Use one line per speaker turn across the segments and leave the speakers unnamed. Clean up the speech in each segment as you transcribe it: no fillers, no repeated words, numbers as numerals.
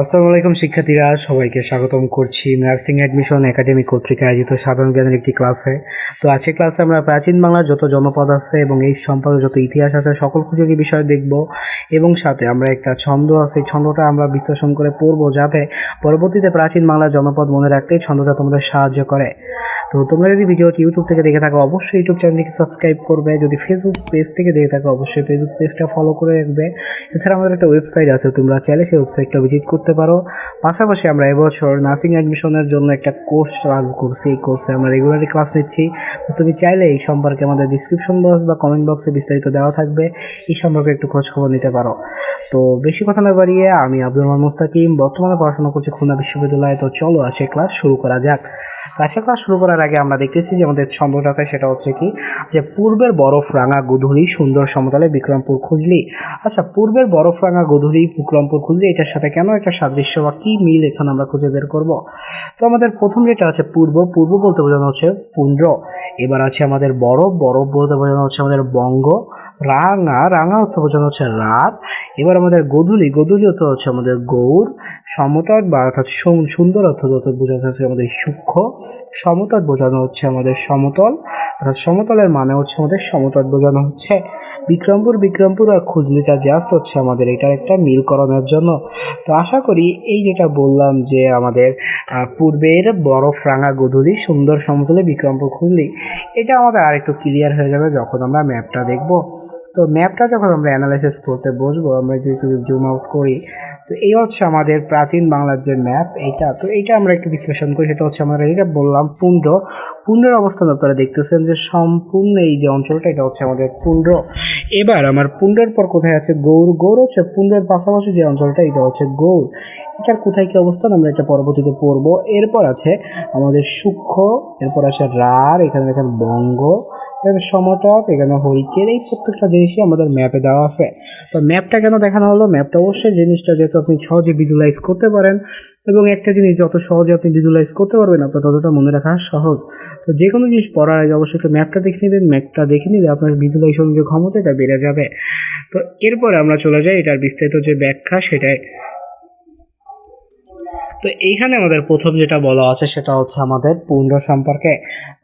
আসসালামু আলাইকুম শিক্ষার্থীরা, সবাইকে স্বাগতম করছি নার্সিং অ্যাডমিশন একাডেমি কর্তৃক আয়োজিত সাধারণ জ্ঞানের একটি ক্লাসে। তো আজকের ক্লাসে আমরা প্রাচীন বাংলার যত জনপদ আছে এবং এই সম্পর্কে যত ইতিহাস আছে সকল খুঁটিনাটি বিষয় দেখব এবং সাথে আমরা একটা ছন্দ আছে, এই ছন্দটা আমরা বিশ্লেষণ করে পড়ব যাতে পরবর্তীতে প্রাচীন বাংলার জনপদ মনে রাখতে ছন্দটা তোমাদের সাহায্য করে। তো তোমরা যদি ভিডিওটি ইউটিউব থেকে দেখে থাকো অবশ্যই ইউটিউব চ্যানেলটিকে সাবস্ক্রাইব করবে, যদি ফেসবুক পেজ থেকে দেখে থাকো অবশ্যই ফেসবুক পেজটা ফলো করে রাখবে। এছাড়া আমাদের একটা ওয়েবসাইট আছে, তোমরা চাইলে সেই ওয়েবসাইটটা ভিজিট করতে পারো। পাশাপাশি আমরা এবছর নার্সিং অ্যাডমিশনের জন্য একটা কোর্স চালু করছি, এই কোর্সে আমরা রেগুলারলি ক্লাস নিচ্ছি। তো তুমি চাইলে এই সম্পর্কে আমাদের ডিসক্রিপশন বক্স বা কমেন্ট বক্সে বিস্তারিত দেওয়া থাকবে, এই সম্পর্কে একটু খোঁজখবর নিতে পারো। তো বেশি কথা না বাড়িয়ে আমি আব্দুর রহমান মুস্তাকিম, বর্তমানে পড়াশোনা করছি খুলনা বিশ্ববিদ্যালয়ে। তো চলো আজকে ক্লাস শুরু করা যাক। আজকে ক্লাস শুরু করার আগে আমরা দেখতেছি যে আমাদের ছন্দটাতে সেটা হচ্ছে কি, যে পূর্বের বরফ রাঙা গোধূলি সুন্দর সমতলে বিক্রমপুর খুঁজলি। আচ্ছা, পূর্বের বরফ রাঙা গোধূলি বিক্রমপুর খুঁজলি, এটার সাথে কেন একটা সাদৃশ্য বা কি মিল এখানে আমরা খুঁজে বের করব। তো আমাদের প্রথম যেটা আছে পূর্ব, পূর্ব বলতে বোঝানো হচ্ছে পুন্ড্র। এবার আছে আমাদের বরফ, বরফ বলতে বোঝানো হচ্ছে আমাদের বঙ্গ। রাঙা, রাঙা অর্থ বোঝানো হচ্ছে রাত। এবার আমাদের গোধূলি, গোধূলি অর্থ হচ্ছে আমাদের গৌর। সমতট বা অর্থাৎ সুন্দর অর্থ বোঝানো হচ্ছে আমাদের সূক্ষ্ম। সমতট বোঝানো হচ্ছে আমাদের সমতল, অর্থাৎ সমতলের মানে হচ্ছে আমাদের সমতট বোঝানো হচ্ছে। বিক্রমপুর, বিক্রমপুর আর খুজলিটা জাস্ট হচ্ছে আমাদের এটার একটা মিলকরণের জন্য। তো আশা করি এই যেটা বললাম যে আমাদের পূর্বের বরফ রাঙা গোধূলি সুন্দর সমতলে বিক্রমপুর খুজলি, এটা আমাদের আরেকটু ক্লিয়ার হয়ে যাবে যখন আমরা ম্যাপটা দেখব। তো ম্যাপটা যখন আমরা অ্যানালাইসিস করতে বসবো, আমরা যদি একটু জুম আউট করি, তো এই হচ্ছে আমাদের প্রাচীন বাংলার যে ম্যাপ এইটা। তো এইটা আমরা একটু বিশ্লেষণ করি, সেটা হচ্ছে আমরা যেটা বললাম পুন্ড্র। পুন্ড্রের অবস্থান আপনারা দেখতেছেন যে সম্পূর্ণ এই যে অঞ্চলটা এটা হচ্ছে আমাদের পুন্ড্র। এবার আমার পুন্ড্রের পর কোথায় আছে গৌর, গৌর হচ্ছে পুন্ড্রের পাশাপাশি যে অঞ্চলটা এটা হচ্ছে গৌর। এটার কোথায় কি অবস্থান আমরা এটা পরবর্তীতে পড়বো। এরপর আছে আমাদের সূক্ষ্ম, এরপর আছে রার, এখানে দেখেন বঙ্গ, এখানে সমতট, এখানে হরিচের। এই প্রত্যেকটা জিনিসই আমাদের ম্যাপে দেওয়া আছে। তো ম্যাপটা কেন দেখানো হলো, ম্যাপটা অবশ্যই জিনিসটা যেহেতু আপনি সহজে ভিজুয়ালাইজ করতে পারেন, এবং একটা জিনিস যত সহজে আপনি ভিজুয়ালাইজ করতে পারবেন আপনার ততটা মনে রাখা সহজ। তো যে কোনো জিনিস পড়ার আগে অবশ্যই একটু ম্যাপটা দেখে নেবেন, ম্যাপটা দেখে নিলে আপনার ভিজুয়ালাইজেশন যে ক্ষমতা এটা বেড়ে যাবে। তো এরপরে আমরা চলে যাই এটার বিস্তারিত যে ব্যাখ্যা সেটাই। তো এইখানে আমাদের প্রথম যেটা বলা আছে সেটা হচ্ছে আমাদের পুন্ড্র সম্পর্কে।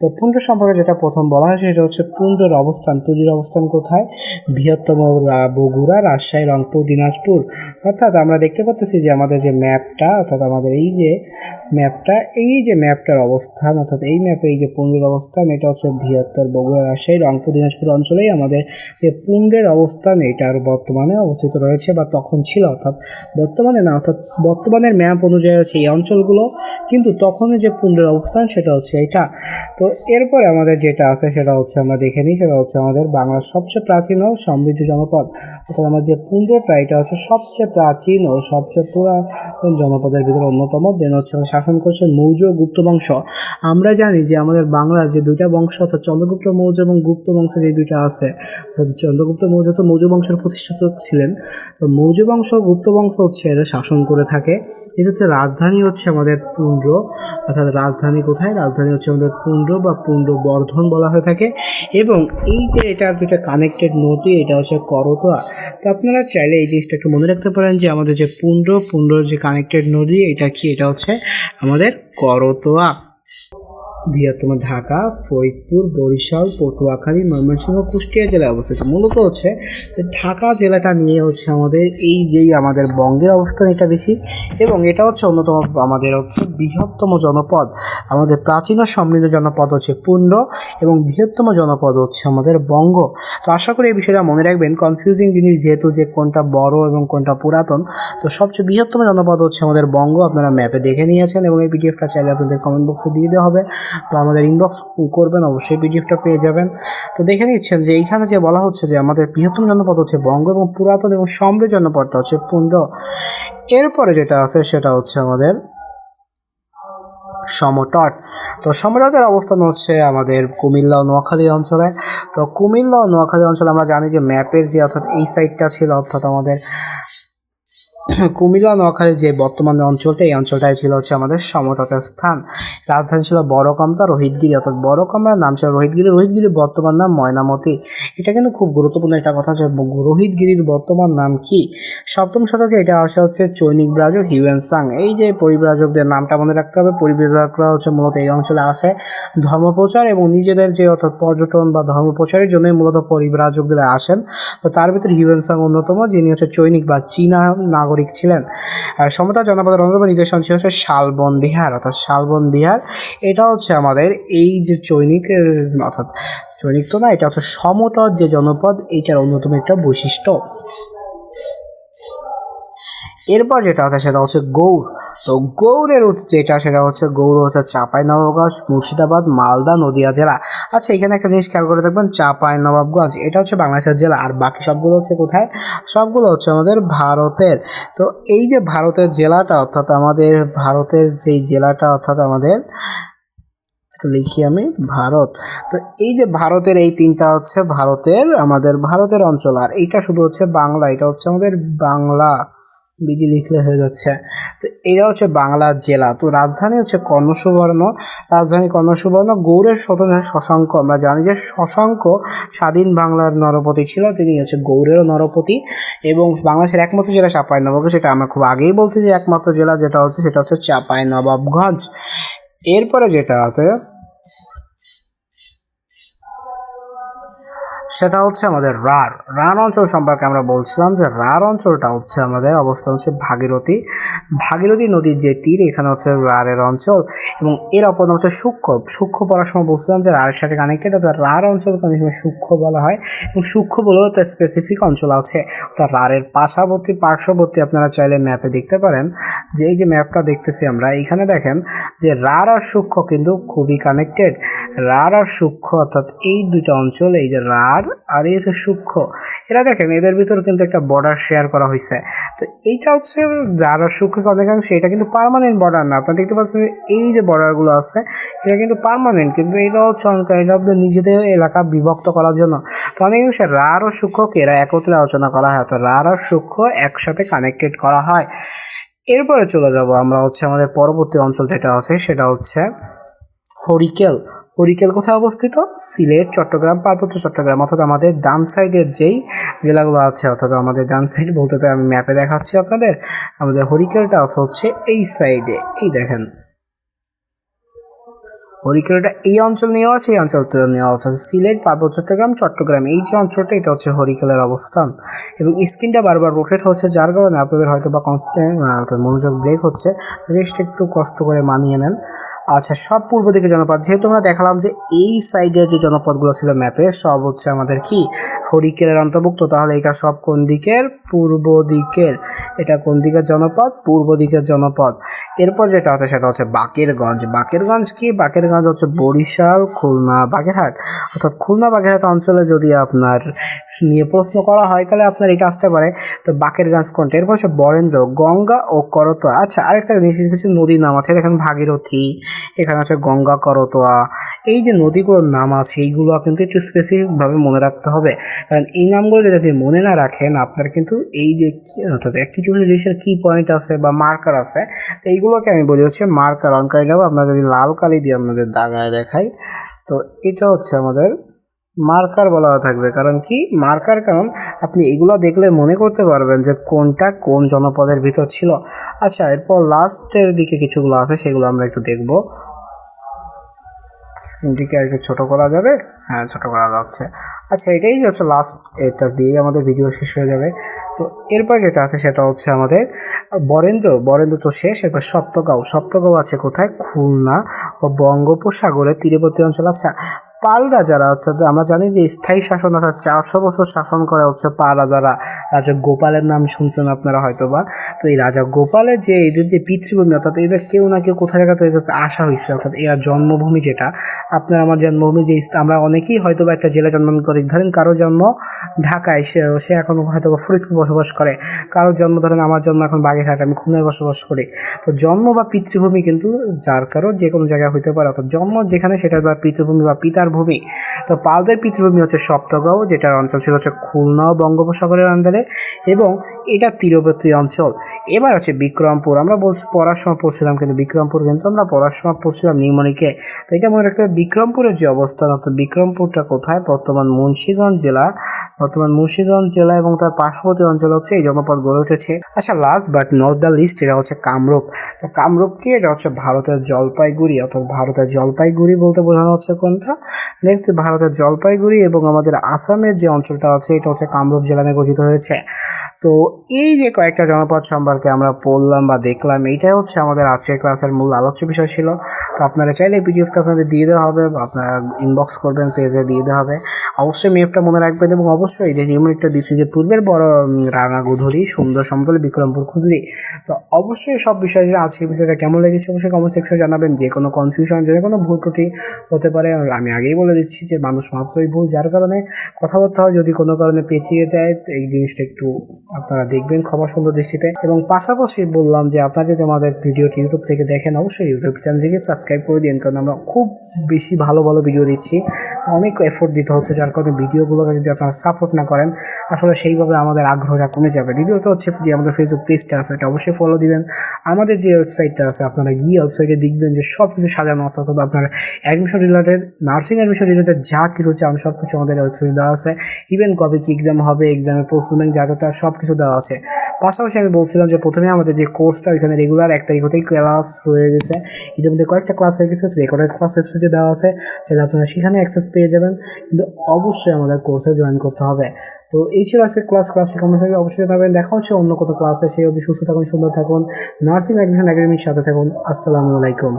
তো পুন্ড্র সম্পর্কে যেটা প্রথম বলা হয়েছে সেটা হচ্ছে পুন্ড্রের অবস্থান, পুরীর অবস্থান কোথায়, বৃহত্তম বগুড়া, রাজশাহী, রংপুর, দিনাজপুর। অর্থাৎ আমরা দেখতে পাচ্ছি যে আমাদের যে ম্যাপটা, অর্থাৎ আমাদের এই যে ম্যাপটা, এই যে ম্যাপটার অবস্থান, অর্থাৎ এই ম্যাপে এই যে পুন্ড্রের অবস্থান এটা হচ্ছে বৃহত্তর বগুড়া, রাজশাহী, রংপুর, দিনাজপুর অঞ্চলেই আমাদের যে পুন্ড্রের অবস্থান এটার বর্তমানে অবস্থিত রয়েছে বা তখন ছিল। অর্থাৎ বর্তমানে না, অর্থাৎ বর্তমানের ম্যাপ অনুযায়ী এই অঞ্চলগুলো, কিন্তু তখন যে পুন্ড্রের অবস্থান সেটা হচ্ছে এটা। তো এরপরে আমাদের যেটা আছে সেটা হচ্ছে আমরা দেখে নিই, সেটা হচ্ছে আমাদের বাংলার সবচেয়ে প্রাচীন ও সমৃদ্ধ জনপদ। অর্থাৎ আমার যে পুন্ড্রটা এটা হচ্ছে সবচেয়ে প্রাচীন ও সবচেয়ে পুরাতন জনপদের ভিতরে অন্যতম। দেন হচ্ছে শাসন করছে মৌর্য গুপ্ত বংশ। আমরা জানি যে আমাদের বাংলার যে দুইটা বংশ, অর্থাৎ চন্দ্রগুপ্ত মৌর্য এবং গুপ্ত বংশ যে দুইটা আছে, চন্দ্রগুপ্ত মৌর্য তো মৌর্য বংশের প্রতিষ্ঠাতা ছিলেন। তো মৌর্য বংশ গুপ্ত বংশ হচ্ছে এরা শাসন করে থাকে। এটা হচ্ছে রাজধানী হচ্ছে আমাদের পুন্ড্র, অর্থাৎ রাজধানী কোথায়, রাজধানী হচ্ছে আমাদের পুন্ড্র বা পুন্ড্র বর্ধন বলা হয়ে থাকে। এবং এই যে এটার দুইটা কানেক্টেড নদী এটা হচ্ছে করতোয়া। তো আপনারা চাইলে এই জিনিসটা একটু মনে রাখতে পারেন যে আমাদের যে পুন্ড্রর যে কানেক্টেড নদী এটা কি, এটা হচ্ছে আমাদের করতোয়া। বৃহত্তম ঢাকা, ফরিদপুর, বরিশাল, পটুয়াখালী, ময়মনসিংহ, কুষ্টিয়া জেলায় অবস্থিত। মূলত হচ্ছে ঢাকা জেলাটা নিয়ে হচ্ছে আমাদের এই যেই আমাদের বঙ্গের অবস্থান এটা বেশি, এবং এটা হচ্ছে অন্যতম আমাদের হচ্ছে বৃহত্তম জনপদ। আমাদের প্রাচীন ও সমৃদ্ধ জনপদ হচ্ছে পুন্ড্র এবং বৃহত্তম জনপদ হচ্ছে আমাদের বঙ্গ। তো আশা করি এই বিষয়টা মনে রাখবেন, কনফিউজিং জিনিস যেহেতু যে কোনটা বড় এবং কোনটা পুরাতন। তো সবচেয়ে বৃহত্তম জনপদ হচ্ছে আমাদের বঙ্গ, আপনারা ম্যাপে দেখে নিয়েছেন এবং এই পিডিএফটা চাইলে আপনাদের কমেন্ট বক্সে দিয়ে দেওয়া হবে বা আমাদের ইনবক্স করবেন, অবশ্যই পিডিএফটা পেয়ে যাবেন। তো দেখে নিচ্ছেন যে এইখানে যে বলা হচ্ছে যে আমাদের বৃহত্তম জনপদ হচ্ছে বঙ্গ এবং পুরাতন এবং সমৃদ্ধ জনপদটা হচ্ছে পুন্ড্র। এরপরে যেটা আছে সেটা হচ্ছে আমাদের সমতট। তো সমতটের অবস্থান হচ্ছে আমাদের কুমিল্লা ও নোয়াখালী অঞ্চলে। তো কুমিল্লা ও নোয়াখালী অঞ্চলে আমরা জানি যে ম্যাপের যে অর্থাৎ এই সাইডটা ছিল, অর্থাৎ আমাদের কুমিল্লা নোয়াখালী যে বর্তমান অঞ্চলটা, এই অঞ্চলটাই ছিল হচ্ছে আমাদের সমতটের স্থান। রাজধানী ছিল বড়কামতা, রোহিতগিরি, অর্থাৎ বড়কামরার নাম ছিল রোহিতগিরি, রোহিতগিরির বর্তমান নাম ময়নামতি। এটা কিন্তু খুব গুরুত্বপূর্ণ একটা কথা যে রোহিতগিরির বর্তমান নাম কি। সপ্তম শতকে এটা আসা হচ্ছে চৈনিক ব্রাজক হিউয়েনসাং। এই যে পরিব্রাজকদের নামটা মনে রাখতে হবে। পরিব্রাজকরা হচ্ছে মূলত এই অঞ্চলে আসে ধর্মপ্রচার এবং নিজেদের যে অর্থাৎ পর্যটন বা ধর্মপ্রচারের জন্যই মূলত পরিব্রাজকরা আসেন। তো তার ভিতরে হিউয়েনসাং অন্যতম, যিনি হচ্ছে চৈনিক বা চীনা নাগরিক ছিলেন। সমতট জনপদের অন্যতম নিদর্শন ছিল হচ্ছে শালবন বিহার, অর্থাৎ শালবন বিহার। এটা হচ্ছে আমাদের এই যে চৈনিকের অর্থাৎ চৈনিক তো না, এটা হচ্ছে সমতট যে জনপদ, এইটার অন্যতম একটা বৈশিষ্ট্য। এরপর যেটা আছে সেটা হচ্ছে গৌড়। তো গৌড়ের যেটা সেটা হচ্ছে গৌড় হচ্ছে চাঁপাইনবাবগঞ্জ, মুর্শিদাবাদ, মালদা, নদিয়া জেলা। আচ্ছা, এখানে একটা জিনিস খেয়াল করে দেখবেন, চাঁপাইনবাবগঞ্জ এটা হচ্ছে বাংলাদেশের জেলা, আর বাকি সবগুলো হচ্ছে কোথায়? সবগুলো হচ্ছে আমাদের ভারতের। তো এই যে ভারতের জেলাটা, অর্থাৎ আমাদের ভারতের যেই জেলাটা, অর্থাৎ আমাদের লিখি আমি ভারত। তো এই যে ভারতের এই তিনটা হচ্ছে আমাদের ভারতের অঞ্চল, আর এইটা শুধু হচ্ছে বাংলা, এটা হচ্ছে আমাদের বাংলা, বিডি লিখলে হয়ে যাচ্ছে। তো এটা হচ্ছে বাংলা জেলা। তো রাজধানী হচ্ছে কর্ণসুবর্ণ, রাজধানী কর্ণসুবর্ণ। গৌড়ের স্বতন্ত্র শশাঙ্ক, আমরা জানি যে শশাঙ্ক স্বাধীন বাংলার নরপতি ছিল, তিনি হচ্ছে গৌড়েরও নরপতি। এবং বাংলাদেশের একমাত্র জেলা চাঁপাইনবাবগঞ্জ, সেটা আমরা খুব আগেই বলছি যে একমাত্র জেলা যেটা হচ্ছে সেটা হচ্ছে চাঁপাইনবাবগঞ্জ। এরপরে যেটা আছে সেটা হচ্ছে আমাদের রার অঞ্চল সম্পর্কে আমরা বলছিলাম যে রার অঞ্চলটা হচ্ছে আমাদের অবস্থান হচ্ছে ভাগীরথী নদীর যে তীর, এখানে হচ্ছে রারের অঞ্চল। এবং এর অপর নাম হচ্ছে সূক্ষ্ম পড়ার সময় বলছিলাম যে রারের সাথে কানেক্টেড, অর্থাৎ রার অঞ্চলকে অনেক সময় সূক্ষ্ম বলা হয়, এবং সূক্ষ্ম বলেও একটা স্পেসিফিক অঞ্চল আছে। অর্থাৎ রারের পার্শ্ববর্তী আপনারা চাইলে ম্যাপে দেখতে পারেন, যে এই যে ম্যাপটা দেখতেছি আমরা, এইখানে দেখেন যে রার আর সূক্ষ্ম কিন্তু খুবই কানেক্টেড। রার আর সূক্ষ্ম অর্থাৎ এই দুইটা অঞ্চল, এই যে রার আর এই যে সূক্ষ্ম, এরা দেখেন এদের ভিতর কিন্তু একটা বর্ডার শেয়ার করা হয়েছে। তো এইটা হচ্ছে রার আর সূক্ষ্ম অনেকাংশে, এটা কিন্তু পার্মানেন্ট বর্ডার না। আপনারা দেখতে পাচ্ছেন এই যে বর্ডারগুলো আছে, এটা কিন্তু পার্মানেন্ট, কিন্তু এটা হচ্ছে এটা নিজেদের এলাকা বিভক্ত করার জন্য। তো অনেকাংশে রার ও সূক্ষ্মকে এরা একত্রে আলোচনা করা হয়, তো রার আর সূক্ষ্ম একসাথে কানেক্টেড করা হয়। এরপরে চলে যাব আমরা হচ্ছে আমাদের পরবর্তী অঞ্চল যেটা আছে সেটা হচ্ছে হরিকেল। হরিকেল কোথায় অবস্থিত? সিলেট, চট্টগ্রাম, পার্বত্য চট্টগ্রাম, অর্থাৎ আমাদের ডান সাইডের যেই জেলাগুলো আছে, অর্থাৎ আমাদের ডান সাইড বলতে তো আমি ম্যাপে দেখাচ্ছি আপনাদের, আমাদের হরিকেলটা হচ্ছে এই সাইডে, এই দেখেন হরিকেলটা এই অঞ্চল নেওয়া আছে, এই অঞ্চলটা নেওয়া আছে সিলেট, পার্বত্য চট্টগ্রাম, চট্টগ্রাম, এই যে অঞ্চলটা এটা হচ্ছে হরিকেলের অবস্থান। এবং স্ক্রিনটা বারবার রোটেট হচ্ছে, যার কারণে আপনাদের হয়তো বা কনস্ট্যান্ট মনোযোগ ব্রেক হচ্ছে, রেস্ট একটু কষ্ট করে মানিয়ে নেন। আচ্ছা, সব পূর্ব দিকে জনপদ, যেহেতু আমরা দেখালাম যে এই সাইডের যে জনপদগুলো ছিল ম্যাপে সব হচ্ছে আমাদের কি হরিকেলের অন্তর্ভুক্ত, তাহলে এটা সব কোন দিকের? পূর্ব দিকের। এটা কোন দিকের জনপদ? পূর্ব দিকের জনপদ। এরপর যেটা আছে সেটা হচ্ছে বাকেরগঞ্জ। বাকেরগঞ্জ কি? বাকেরগঞ্জ হচ্ছে বরিশাল, খুলনা, বাগেরহাট, অর্থাৎ খুলনা বাগেরহাট অঞ্চলে যদি আপনার নিয়ে প্রশ্ন করা হয় তাহলে আপনার এটা আসতে পারে। তো বাকেরগঞ্জ কোনটা? এরপর হচ্ছে বরেন্দ্র, গঙ্গা ও করতোয়া। আচ্ছা, আরেকটা জিনিস কিছু নদীর নাম আছে, এখানে ভাগীরথী, এখানে আছে গঙ্গা, করতোয়া। এই যে নদীগুলোর নাম আছে এইগুলো কিন্তু একটু স্পেসিফিকভাবে মনে রাখতে হবে, কারণ এই নামগুলো যদি আপনি মনে না রাখেন আপনার কিন্তু এই যে অর্থাৎ কিছু কিছু জিনিসের কি পয়েন্ট আছে বা মার্কার আছে, তো এইগুলোকে আমি বলি হচ্ছে মার্কার অন কালি দেবো। আপনার যদি লাল কালি দিয়ে আপনাদের দাগায় দেখাই, তো এটা হচ্ছে আমাদের মার্কার বলা থাকবে। কারণ কি মার্কার? কারণ আপনি এগুলো দেখলে মনে করতে পারবেন যে কোনটা কোন জনপদের ভিতর ছিল। আচ্ছা, এরপর লাস্টের দিকে কিছুগুলো আছে সেগুলো আমরা একটু দেখব। স্ক্রিনটিকে আর একটু ছোটো করা যাবে? হ্যাঁ, ছোটো করা যাচ্ছে। আচ্ছা, এটাই হচ্ছে লাস্ট, এটা দিয়েই আমাদের ভিডিও শেষ হয়ে যাবে। তো এরপর যেটা আছে সেটা হচ্ছে আমাদের বরেন্দ্র তো শেষ। এরপর সপ্তগাঁও আছে কোথায়? খুলনা ও বঙ্গোপসাগরের তীরবর্তী অঞ্চল। আচ্ছা, পাল রাজারা হচ্ছে, আমরা জানি যে স্থায়ী শাসন অর্থাৎ 400 বছর শাসন করে হচ্ছে পাল রাজারা। রাজা গোপালের নাম শুনছেন আপনারা হয়তো বা। তো এই রাজা গোপালের যে এদের যে পিতৃভূমি, অর্থাৎ এদের কেউ না কেউ কোথায় জায়গাতে আসা হয়েছে, অর্থাৎ এরা জন্মভূমি যেটা আপনার আমার জন্মভূমি, যে আমরা অনেকেই হয়তো বা একটা জেলা জন্মগ্রহণ করি। ধরেন কারো জন্ম ঢাকায়, সে এখন হয়তো বা ফরিদপুর বসবাস করে। কারোর জন্ম ধরেন আমার জন্ম এখন বাগেরহাট, আমি খুলনায় বসবাস করি। তো জন্ম বা পিতৃভূমি কিন্তু যার কারো যে কোনো জায়গায় হইতে পারে, অর্থাৎ জন্ম যেখানে সেটা তার পিতৃভূমি বা পিতার ভূমি। তো পালদের পিতৃভূমি হচ্ছে সপ্তগাঁও, যেটার অঞ্চল ছিল হচ্ছে খুলনা ও বঙ্গোপসাগরের আন্ডারে। এবং এটা তীরবর্তী অঞ্চল। এবার হচ্ছে বিক্রমপুর। আমরা পড়ার সময় পড়ছিলাম কিন্তু বিক্রমপুর, কিন্তু আমরা পড়ার সময় পড়ছিলাম নিউমনিকে। তো এটা মনে রাখতে হবে বিক্রমপুরের যে অবস্থান, অর্থাৎ বিক্রমপুরটা কোথায়, বর্তমান মুন্সিগঞ্জ জেলা এবং তার পার্শ্ববর্তী অঞ্চল হচ্ছে এই জনপদ গড়ে উঠেছে। আচ্ছা, last but not the least, এটা হচ্ছে কামরূপ। তো কামরূপ কি? এটা হচ্ছে ভারতের জলপাইগুড়ি, অর্থাৎ ভারতের জলপাইগুড়ি বলতে বোঝানো হচ্ছে কোনটা? নেক্সট, ভারতের জলপাইগুড়ি এবং আমাদের আসামের যে অঞ্চলটা আছে এটা হচ্ছে কামরূপ জেলা নিয়ে গঠিত হয়েছে। তো এই যে কয়েকটা জনপদ সম্পর্কে আমরা পড়লাম বা দেখলাম, এইটাই হচ্ছে আমাদের আজকের ক্লাসের মূল আলোচ্য বিষয় ছিল। তো আপনারা চাইলে পিডিএফটা আপনাদের দিয়ে দেওয়া হবে, বা আপনারা ইনবক্স করবেন, পেজে দিয়ে দেওয়া হবে। অবশ্যই মেপটা মনে রাখবেন, এবং অবশ্যই যে নিউমেরিকটা দিচ্ছি যে পূর্বের বড় রাঙা গুধুরি সুন্দর সমতলে বিক্রমপুর খুঁজরি। তো অবশ্যই সব বিষয়ে যে আজকের ভিডিওটা কেমন লেগেছে অবশ্যই কমেন্ট সেকশনে জানাবেন। যে কোনো কনফিউশন, যে কোনো ভুল ত্রুটি হতে পারে, আমি আগেই বলে দিচ্ছি যে মানুষ মাত্রই ভুল, যার কারণে কথাবার্তা হয় যদি কোনো কারণে পেঁচিয়ে যায়, তো এই জিনিসটা একটু আপনারা দেখবেন ক্ষমা সুন্দর দৃষ্টিতে। এবং পাশাপাশি বললাম যে আপনারা যদি আমাদের ভিডিওটি ইউটিউব থেকে দেখেন অবশ্যই ইউটিউব চ্যানেলটিকে সাবস্ক্রাইব করে দিন, কারণ আমরা খুব বেশি ভালো ভালো ভিডিও দিচ্ছি, অনেক এফোর্ট দিতে হচ্ছে, যার কারণে ভিডিওগুলোকে যদি আপনারা সাপোর্ট না করেন আসলে সেইভাবে আমাদের আগ্রহটা কমে যাবে। দ্বিতীয়ত হচ্ছে যে আমাদের ফেসবুক পেজটা আছে এটা অবশ্যই ফলো দিবেন। আমাদের যে ওয়েবসাইটটা আছে আপনারা গিয়ে ওয়েবসাইটে দেখবেন যে সব কিছু সাজানো আছে, অথবা আপনার admission related, nursing admission related যা কিছু চান সব কিছু আমাদের ওয়েবসাইটে দেওয়া আছে। ইভেন কবে কি এক্সাম হবে, এক্সামের প্রশ্ন ব্যাংক যাতে সব কিছু দেওয়া আছে। পাশাপাশি আমি বলছিলাম যে প্রথমে আমাদের যে কোর্সটা ওইখানে রেগুলার 1 তারিখ হতেই ক্লাস হয়ে গেছে, ইতিমধ্যে কয়েকটা ক্লাস হয়ে গেছে, রেকর্ডেড ক্লাস ওয়েবসাইটে দেওয়া আছে, সেটা আপনারা সেখানে অ্যাক্সেস পেয়ে যাবেন। কিন্তু অবশ্যই আমাদের কোর্সে জয়েন করতে হবে। তো এই ছিল আজকে ক্লাসটি কেমন থাকবে অবশ্যই জানাবেন। দেখা হচ্ছে অন্য কোনো ক্লাসে। সেই অবধি সুস্থ থাকুন, সুন্দর থাকুন, নার্সিং অ্যাডমিশন একাডেমির সাথে থাকুন। আসসালামু আলাইকুম।